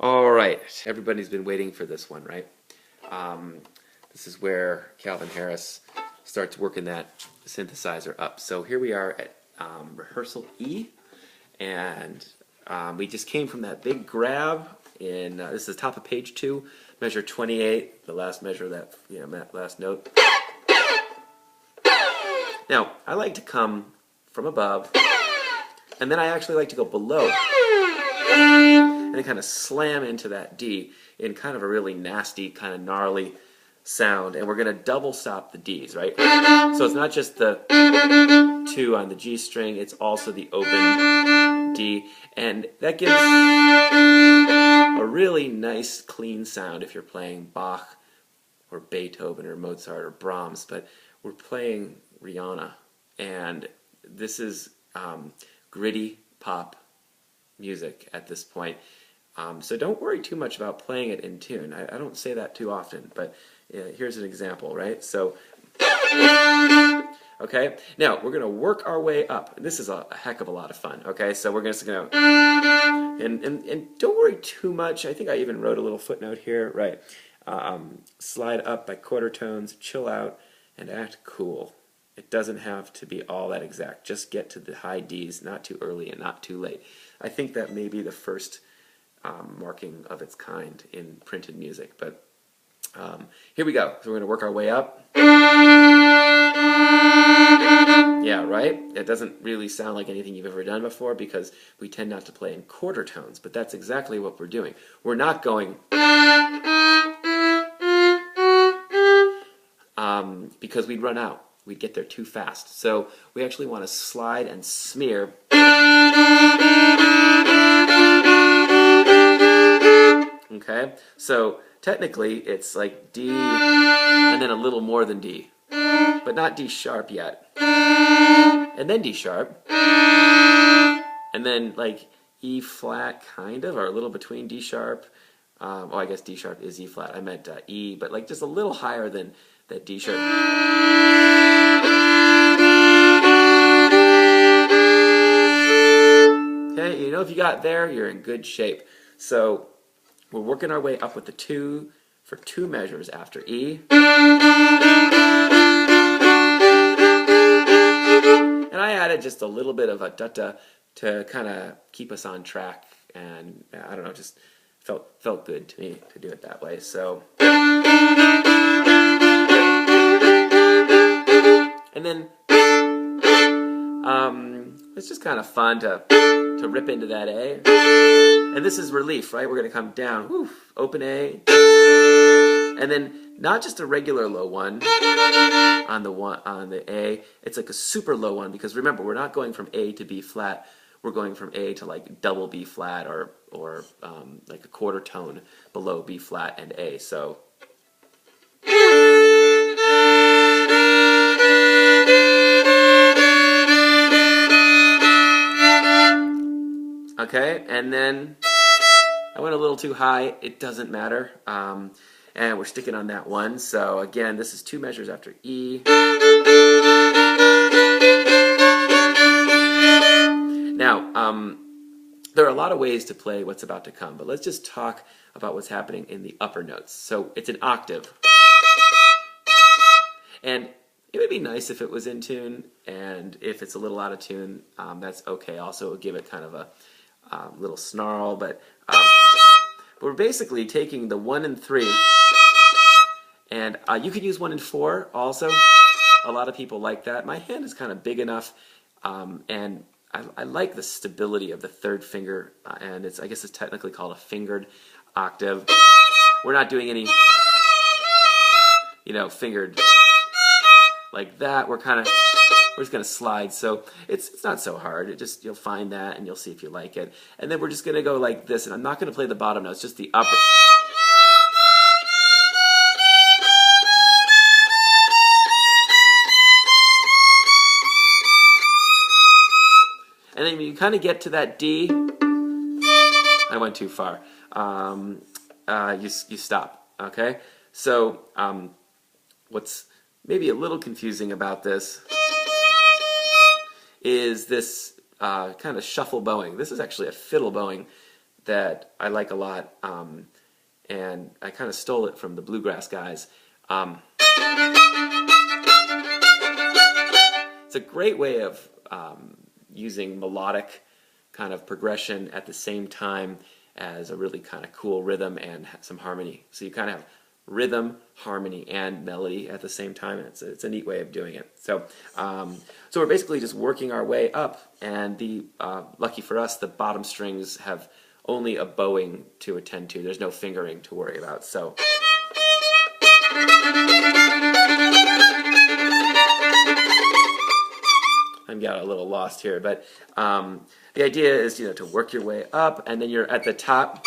All right, everybody's been waiting for this one, right? This is where Calvin Harris starts working that synthesizer up. So here we are at rehearsal E, and we just came from that big grab in, this is top of page 2, measure 28, the last measure of that, last note. Now, I like to come from above, and then I actually like to go below, and then kind of slam into that D in kind of a really nasty, kind of gnarly sound. And we're going to double stop the Ds, right? So it's not just the 2 on the G string, it's also the open D. And that gives a really nice, clean sound if you're playing Bach or Beethoven or Mozart or Brahms. But we're playing Rihanna, and this is gritty pop music at this point. So don't worry too much about playing it in tune. I don't say that too often, but here's an example, right? So, okay, now we're going to work our way up. This is a heck of a lot of fun, okay? So we're just going to, and don't worry too much. I think I even wrote a little footnote here, right? Slide up by quarter tones, chill out, and act cool. It doesn't have to be all that exact. Just get to the high Ds, not too early and not too late. I think that may be the first marking of its kind in printed music. But here we go. So we're going to work our way up. Yeah, right? It doesn't really sound like anything you've ever done before because we tend not to play in quarter tones, but that's exactly what we're doing. We're not going because we'd run out. We'd get there too fast. So we actually want to slide and smear. Okay, so technically it's like D and then a little more than D, but not D sharp yet. And then D sharp, and then like E flat kind of, or a little between D sharp. Oh, I guess D sharp is E flat. I meant E, but like just a little higher than that D sharp. Okay, if you got there, you're in good shape. So we're working our way up with the 2 for 2 measures after E. And I added just a little bit of a da-da to kind of keep us on track, and I don't know, just felt good to me to do it that way. So, and then it's just kind of fun to rip into that A. And this is relief, right? We're going to come down, whew, open A, and then not just a regular low one on the A. It's like a super low one because remember, we're not going from A to B flat. We're going from A to like double B flat or like a quarter tone below B flat and A. So. Okay, and then I went a little too high. It doesn't matter. And we're sticking on that one. So again, this is 2 measures after E. Now, there are a lot of ways to play what's about to come, but let's just talk about what's happening in the upper notes. So it's an octave. And it would be nice if it was in tune, and if it's a little out of tune, that's okay. Also, it would give it kind of a little snarl, but we're basically taking the 1 and 3, and you could use 1 and 4 also. A lot of people like that. My hand is kind of big enough, and I like the stability of the 3rd finger, and I guess it's technically called a fingered octave. We're not doing any, fingered like that. We're just going to slide, so it's not so hard. You'll find that, and you'll see if you like it. And then we're just going to go like this, and I'm not going to play the bottom notes, just the upper. And then when you kind of get to that D, I went too far. You stop, okay? So what's maybe a little confusing about this is this kind of shuffle bowing. This is actually a fiddle bowing that I like a lot, and I kind of stole it from the bluegrass guys. It's a great way of using melodic kind of progression at the same time as a really kind of cool rhythm and some harmony. So you kind of have rhythm, harmony, and melody at the same time. And it's a neat way of doing it. So so we're basically just working our way up, and lucky for us, the bottom strings have only a bowing to attend to. There's no fingering to worry about. So I got a little lost here, but the idea is, to work your way up, and then you're at the top.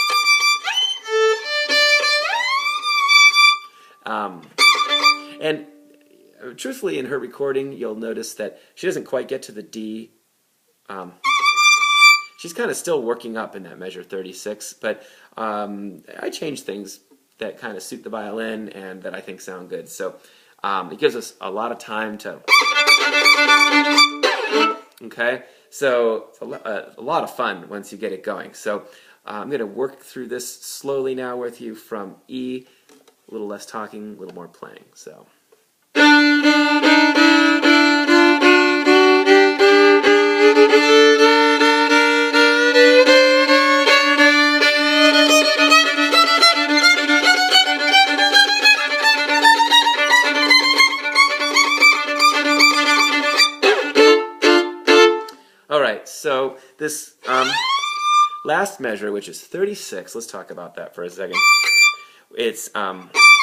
And truthfully, in her recording, you'll notice that she doesn't quite get to the D. She's kind of still working up in that measure 36, but I changed things that kind of suit the violin and that I think sound good. So it gives us a lot of time to... Okay, so it's a lot of fun once you get it going. So I'm going to work through this slowly now with you from E, a little less talking, a little more playing. So. Alright, so this last measure, which is 36, let's talk about that for a second. It's,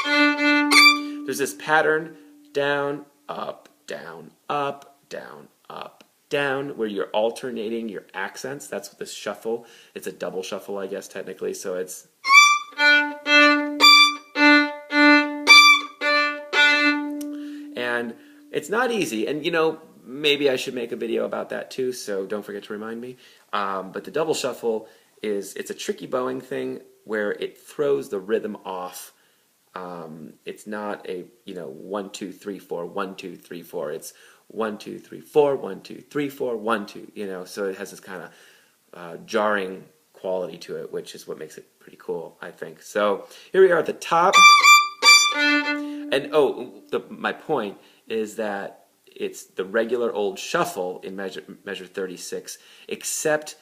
there's this pattern, down, up, down, up, down, up, down, where you're alternating your accents. That's what this shuffle, it's a double shuffle, I guess, technically, so it's... And it's not easy, and maybe I should make a video about that too, so don't forget to remind me. But the double shuffle it's a tricky bowing thing where it throws the rhythm off. It's not a 1 2 3 4 1 2 3 4. It's 1 2 3 4 1 2 3 4 1 2. So it has this kind of jarring quality to it, which is what makes it pretty cool, I think. So here we are at the top, and my point is that it's the regular old shuffle in measure 36, except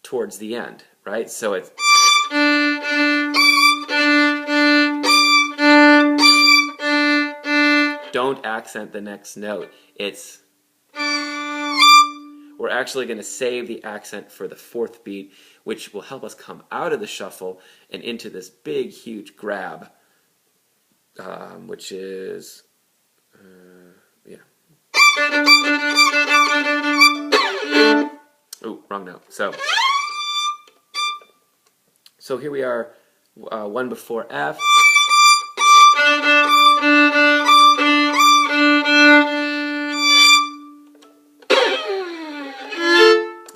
towards the end, right? So it's... Don't accent the next note. We're actually going to save the accent for the fourth beat, which will help us come out of the shuffle and into this big, huge grab, which is... Ooh, wrong note. So here we are, one before F.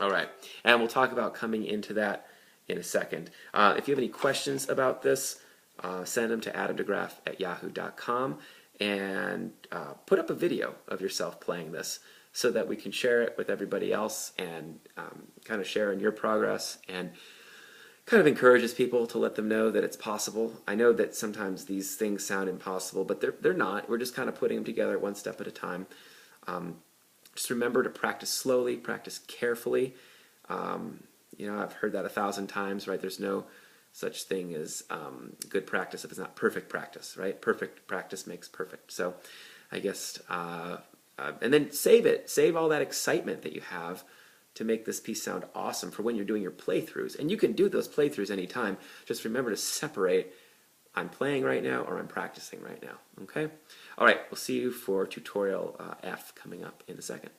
All right, and we'll talk about coming into that in a second. If you have any questions about this, send them to adamdegraff@yahoo.com and put up a video of yourself playing this so that we can share it with everybody else and kind of share in your progress, and kind of encourages people to let them know that it's possible. I know that sometimes these things sound impossible, but they're not. We're just kind of putting them together one step at a time. Just remember to practice slowly, practice carefully. I've heard that 1,000 times, right? There's no such thing as good practice if it's not perfect practice, right? Perfect practice makes perfect. So I guess, and then save all that excitement that you have to make this piece sound awesome for when you're doing your playthroughs. And you can do those playthroughs anytime. Just remember to separate, I'm playing right now or I'm practicing right now, okay? All right, we'll see you for tutorial F coming up in a second.